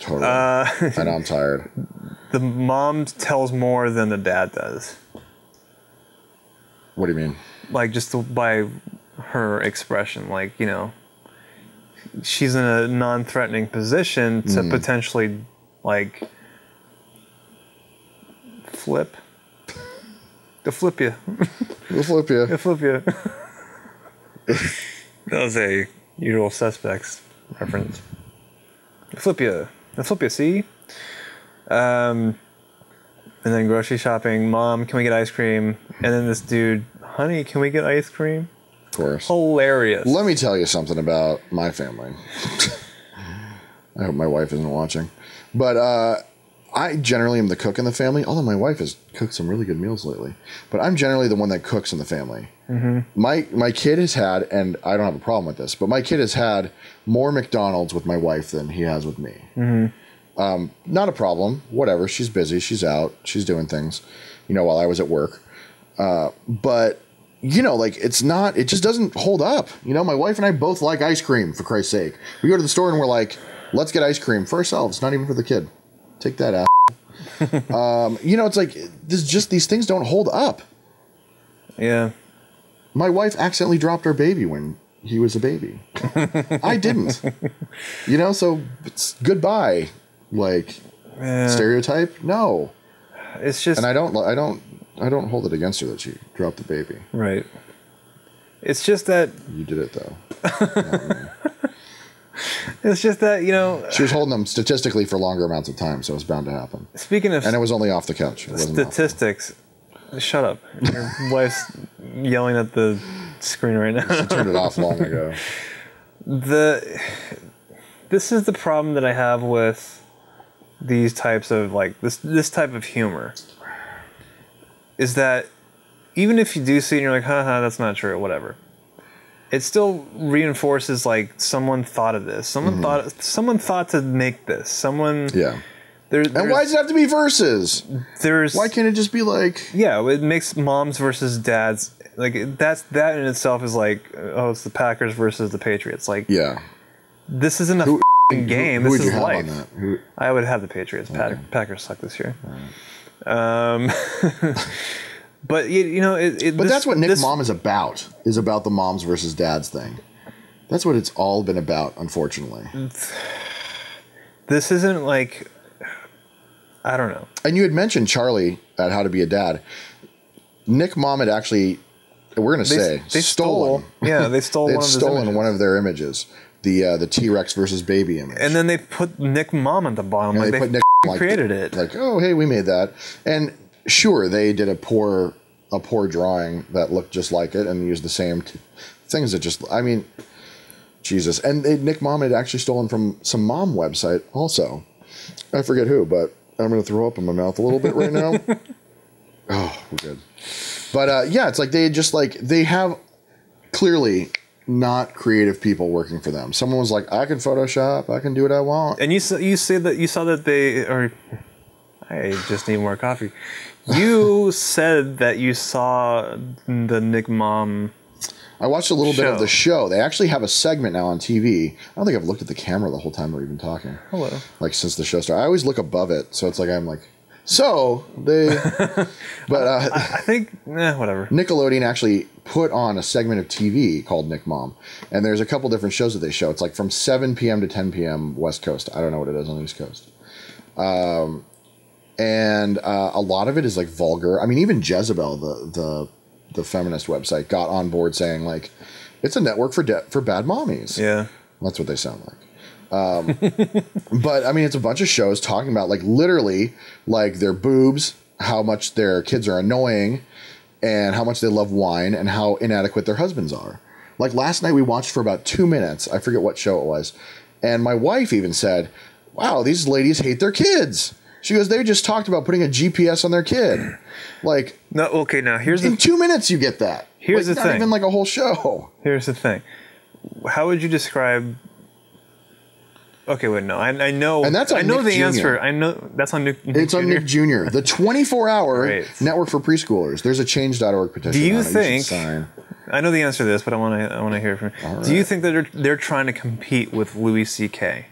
Totally. I know, I'm tired. The mom tells more than the dad does. What do you mean? Like, just by her expression. Like, you know, she's in a non-threatening position to potentially, like, flip. They'll flip you. They'll flip you. They'll flip you. That was a Usual Suspects reference. They'll flip you. They'll flip you, see? And then grocery shopping. Mom, can we get ice cream? And then this dude, honey, can we get ice cream? Of course. Hilarious. Let me tell you something about my family. I hope my wife isn't watching. But I generally am the cook in the family, although my wife has cooked some really good meals lately. But I'm generally the one that cooks in the family. Mm-hmm. My kid has had, and I don't have a problem with this, but my kid has had more McDonald's with my wife than he has with me. Mm-hmm. Not a problem. Whatever. She's busy. She's out. She's doing things, you know, while I was at work. But, you know, like, it just doesn't hold up. You know, my wife and I both like ice cream, for Christ's sake. We go to the store and we're like, let's get ice cream for ourselves, not even for the kid. Take that, ass. You know, it's like, these things don't hold up. Yeah. My wife accidentally dropped our baby when he was a baby. I didn't. You know, so it's goodbye. Like, stereotype? No. It's just, and I don't hold it against her that she dropped the baby. Right. It's just that you did it though. Not me. It's just that, you know, she was holding them statistically for longer amounts of time, so it's bound to happen. Speaking of, and it was only off the couch. Statistics. Shut up. Your wife's yelling at the screen right now. She turned it off long ago. This is the problem that I have with these types of, like, this type of humor. Is that even if you do see it and you're like, haha, that's not true, whatever. It still reinforces, like, someone thought of this. Someone thought to make this. Yeah. And why does it have to be versus? Why can't it just be like... Yeah, it makes moms versus dads. Like, that in itself is like, oh, it's the Packers versus the Patriots. Like, yeah. This isn't a game. This is life. I would have the Patriots. Okay. Packers suck this year. Right. But, you know... But that's what NickMom is about the moms versus dads thing. That's what it's all been about, unfortunately. This isn't like... I don't know. And you had mentioned Charlie at How to Be a Dad. NickMom had actually, we're going to say, they stolen. Yeah, they stole one of his images. One of their images. The T-Rex versus baby image. And then they put NickMom at the bottom. Like, they created it. Like, oh, hey, we made that. And sure, they did a poor drawing that looked just like it and used the same things that just, I mean, Jesus. And NickMom had actually stolen from some mom website also. I forget who, but I'm going to throw up in my mouth a little bit right now. Oh, we're good. But yeah, it's like they have clearly not creative people working for them. Someone was like, I can Photoshop, I can do what I want. And you saw that they, or I just need more coffee. You said that you saw the NickMom. I watched a little bit of the show. They actually have a segment now on TV. I don't think I've looked at the camera the whole time we've been talking. Hello. Like, since the show started. I always look above it, so it's like I'm like, so they... But I think, whatever. Nickelodeon actually put on a segment of TV called NickMom, and there's a couple different shows that they show. It's like from 7 p.m. to 10 p.m. West Coast. I don't know what it is on the East Coast. And a lot of it is like vulgar. I mean, even Jezebel, the feminist website, got on board saying, like, it's a network for bad mommies. Yeah. That's what they sound like. But, I mean, it's a bunch of shows talking about, like, literally, like, their boobs, how much their kids are annoying, and how much they love wine and how inadequate their husbands are. Like last night we watched for about 2 minutes. I forget what show it was. And my wife even said, wow, these ladies hate their kids. She goes, they just talked about putting a GPS on their kid. Like, no, okay, now here's in 2 minutes you get that. Here's like, the not thing. even like a whole show. Here's the thing. How would you describe? Okay, wait, no, I know. And that's on I know Nick the Jr. answer. I know that's on Nick. It's Jr. on Nick Jr., the 24-hour Right. network for preschoolers. There's a change.org petition. Do you on it. think? You should sign. I know the answer to this, but I want to hear from you. Right. Do you think that they're trying to compete with Louis C.K.?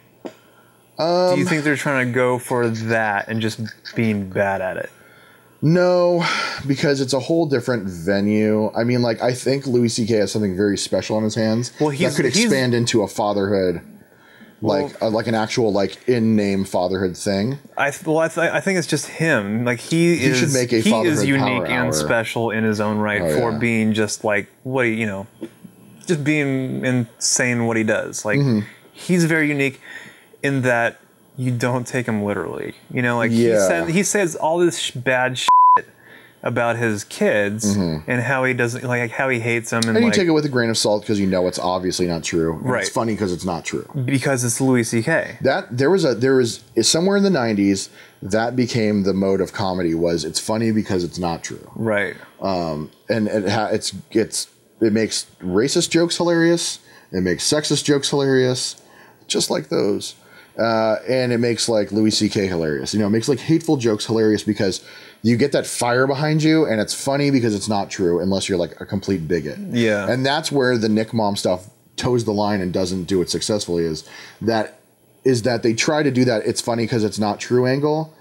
Do you think they're trying to go for that and just being bad at it? No, because it's a whole different venue. I mean, like, I think Louis C.K. has something very special on his hands that could expand into a fatherhood, like an actual, like, in-name fatherhood thing. I think it's just him. Like, he should make a fatherhood is unique power and hour. special in his own right for being just like just being insane what he does. Like, he's very unique in that you don't take him literally. You know, like he says all this bad shit about his kids and how he doesn't like how he hates them, and you like, take it with a grain of salt because you know it's obviously not true. And Right. It's funny because it's not true. because it's Louis C.K. That there was somewhere in the 90s that became the mode of comedy was it's funny because it's not true. Right. And it makes racist jokes hilarious. It makes sexist jokes hilarious, just like those. And it makes like Louis C.K. hilarious. You know, it makes like hateful jokes hilarious because you get that fire behind you, and it's funny because it's not true unless you're like a complete bigot. Yeah. And that's where the NickMom stuff toes the line and doesn't do it successfully. Is that they try to do that it's funny because it's not true angle,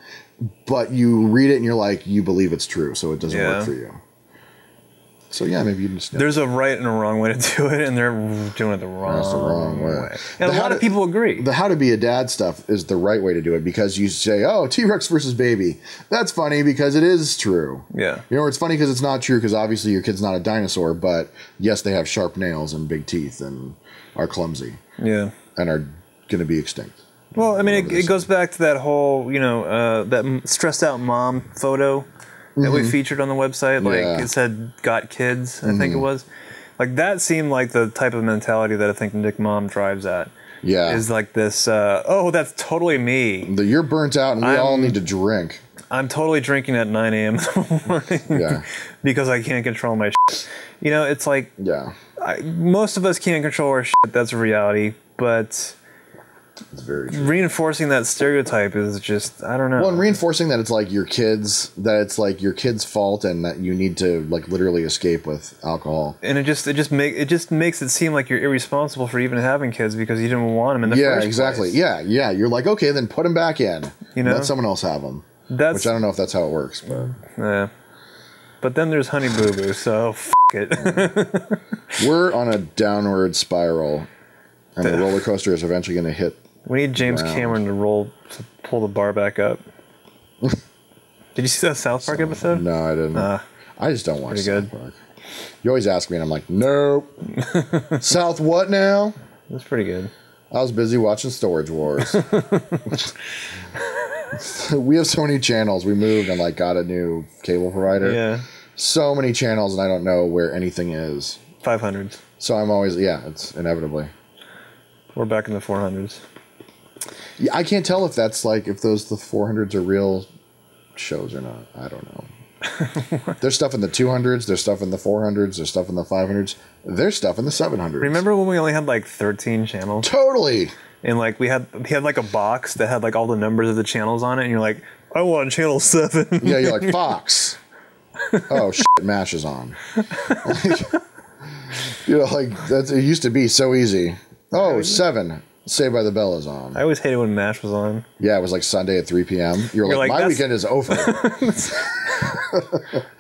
but you read it and you're like, you believe it's true, so it doesn't work for you. So yeah, maybe you just There's a right and a wrong way to do it, and they're doing it the wrong way. And a lot of people agree. The how to be a dad stuff is the right way to do it because you say, oh, T-Rex versus baby. That's funny because it is true. Yeah. You know, it's funny because it's not true because obviously your kid's not a dinosaur, but yes, they have sharp nails and big teeth and are clumsy. Yeah. And are going to be extinct. Well, I mean, it goes back to that whole, that stressed out mom photo that we featured on the website. Like, it said, got kids, I think it was. Like, that seemed like the type of mentality that I think NickMom drives at. Yeah. Is like this, that's totally me. You're burnt out and we all need to drink. I'm totally drinking at 9 a.m. in the morning. Yeah. Because I can't control my shit. You know, it's like, most of us can't control our shit. That's a reality. But it's very true. Reinforcing that stereotype is just, I don't know. Well, and reinforcing that it's like your kid's fault and that you need to like literally escape with alcohol. And it just makes it seem like you're irresponsible for even having kids because you didn't want them in the first place. Exactly. Yeah. You're like, okay, then put them back in. You know? Let someone else have them. Which I don't know if that's how it works, but yeah. But then there's Honey Boo Boo, so it. We're on a downward spiral, and the roller coaster is eventually going to hit. We need James Cameron to pull the bar back up. Did you see that South Park episode? No, I didn't. I just don't watch South Park. You always ask me, and I'm like, nope. South what now? That's pretty good. I was busy watching Storage Wars. We have so many channels. We moved and like got a new cable provider. Yeah. So many channels, and I don't know where anything is. 500s. So I'm always it's inevitably. We're back in the 400s. Yeah, I can't tell if that's like if the 400s are real shows or not. I don't know. There's stuff in the 200s. There's stuff in the 400s. There's stuff in the 500s. There's stuff in the 700s. Remember when we only had like 13 channels? Totally. And like we had like a box that had like all the numbers of the channels on it, and you're like, I want channel 7. Yeah, you're like Fox. Oh shit, MASH is on. It used to be so easy. Oh, 7. Saved by the Bell is on. I always hated when MASH was on. Yeah, it was like Sunday at 3 p.m. You're like, my weekend is over.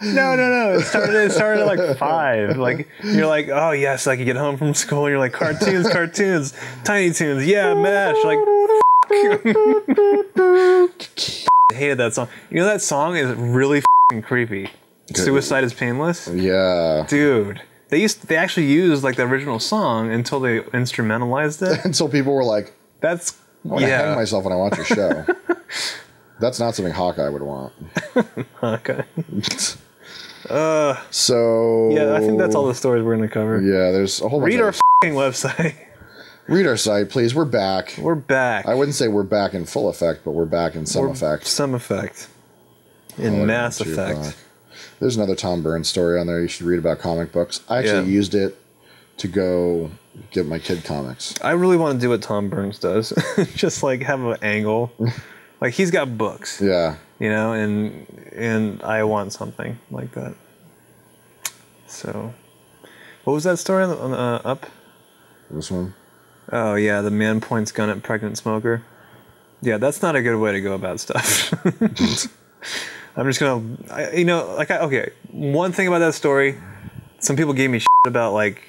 No. It started at like 5. Like you're like, oh yes, I can get home from school. And you're like, cartoons, Tiny Toons. Yeah, MASH. Like, I hated that song. You know that song is really creepy. Suicide is Painless. Yeah, dude. They actually used like the original song until they instrumentalized it. Until people were like, I want to hang myself when I watch your show. That's not something Hawkeye would want. Hawkeye. So yeah, I think that's all the stories we're going to cover. Yeah, there's a whole bunch. Read our f***ing website. Read our site, please. We're back. We're back. I wouldn't say we're back in full effect, but we're back in some effect. Some effect. In mass effect. There's another Tom Burns story on there you should read about comic books. I actually used it to go get my kid comics. I really want to do what Tom Burns does. Just like have an angle. Like he's got books. Yeah. You know, and I want something like that. So, what was that story on Up? This one? Oh yeah, the man points gun at pregnant smoker. Yeah, that's not a good way to go about stuff. I'm just gonna, okay. One thing about that story, some people gave me shit about like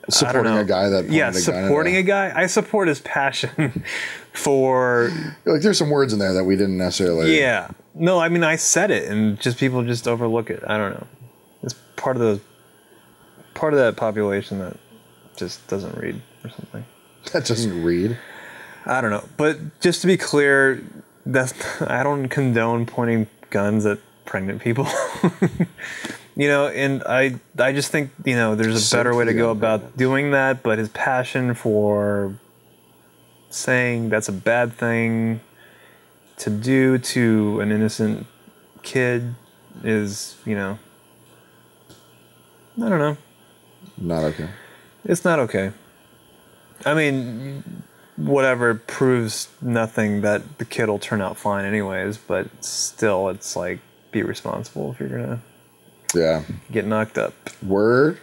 supporting a guy that supporting a guy. I support his passion for like. There's some words in there that we didn't necessarily. Yeah, no, I mean I said it, and just people just overlook it. I don't know. It's part of that population that just doesn't read or something. That doesn't read. I don't know, but just to be clear, I don't condone pointing guns at pregnant people. You know, and I just think, you know, there's a better way to go about doing that, but his passion for saying that's a bad thing to do to an innocent kid is, you know, I don't know. Not okay. It's not okay. I mean, whatever, proves nothing that the kid will turn out fine anyways, but still, it's like, be responsible if you're gonna get knocked up. Word.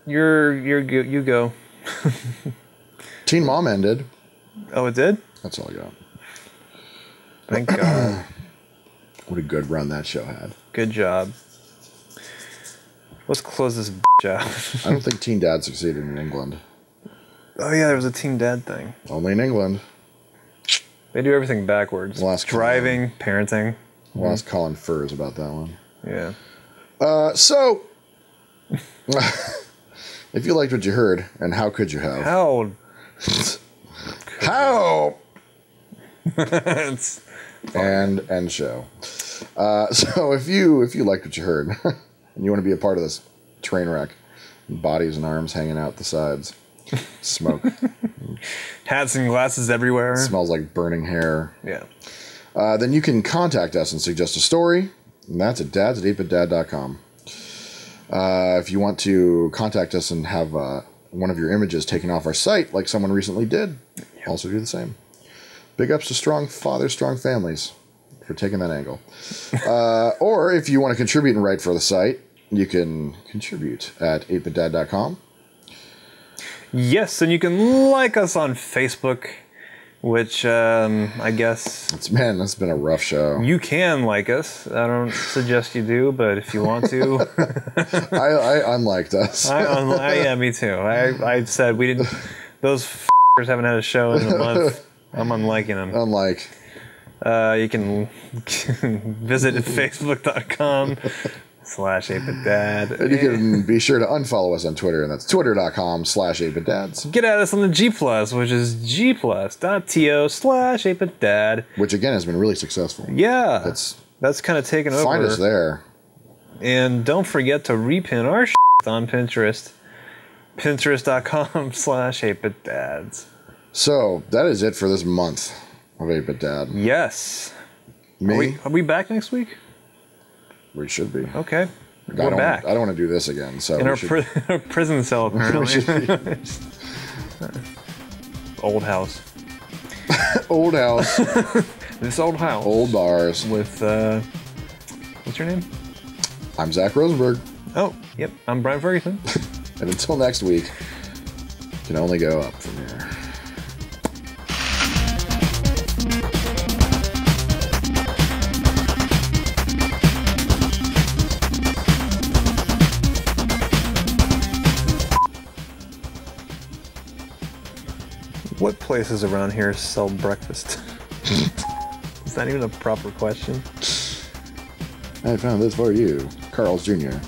You go. Teen Mom ended. Oh, it did? That's all I got. Thank God. What a good run that show had. Good job. Let's close this out. I don't think Teen Dad succeeded in England. Oh yeah, there was a Teen Dad thing. Only in England. They do everything backwards. Driving, parenting. We'll ask Colin Furze about that one. Yeah. So, if you liked what you heard, and how could you have? How? and show. So if you liked what you heard, and you want to be a part of this train wreck, bodies and arms hanging out the sides, smoke, hats and glasses everywhere, smells like burning hair. Yeah. Then you can contact us and suggest a story, and that's at dads@8bitdad.com. If you want to contact us and have one of your images taken off our site, like someone recently did, also do the same. Big ups to strong fathers, strong families for taking that angle. Or if you want to contribute and write for the site, you can contribute at 8bitdad.com. Yes, and you can like us on Facebook, which I guess... That's been a rough show. You can like us. I don't suggest you do, but if you want to... I unliked us. Yeah, me too. I said we didn't... Those f***ers haven't had a show in a month. I'm unliking them. Unlike. You can visit facebook.com/8bitdad. And you can be sure to unfollow us on Twitter, and that's twitter.com/8bitdads. Get at us on the G+, which is gplus.to/8bitdad. Which, again, has been really successful. Yeah. That's kind of taken over. Find us there. And don't forget to repin our on Pinterest. Pinterest.com/8bitdads. So, that is it for this month of 8-Bit Dad. Yes. Me? Are we back next week? We should be. Okay. We're back. I don't want to do this again. So in our prison cell, apparently. Old house. Old house. This old house. Old bars. With, what's your name? I'm Zach Rosenberg. Oh, yep. I'm Brian Ferguson. And until next week, can only go up from here. What places around here sell breakfast? Is that even a proper question? I found this for you, Carl's Jr.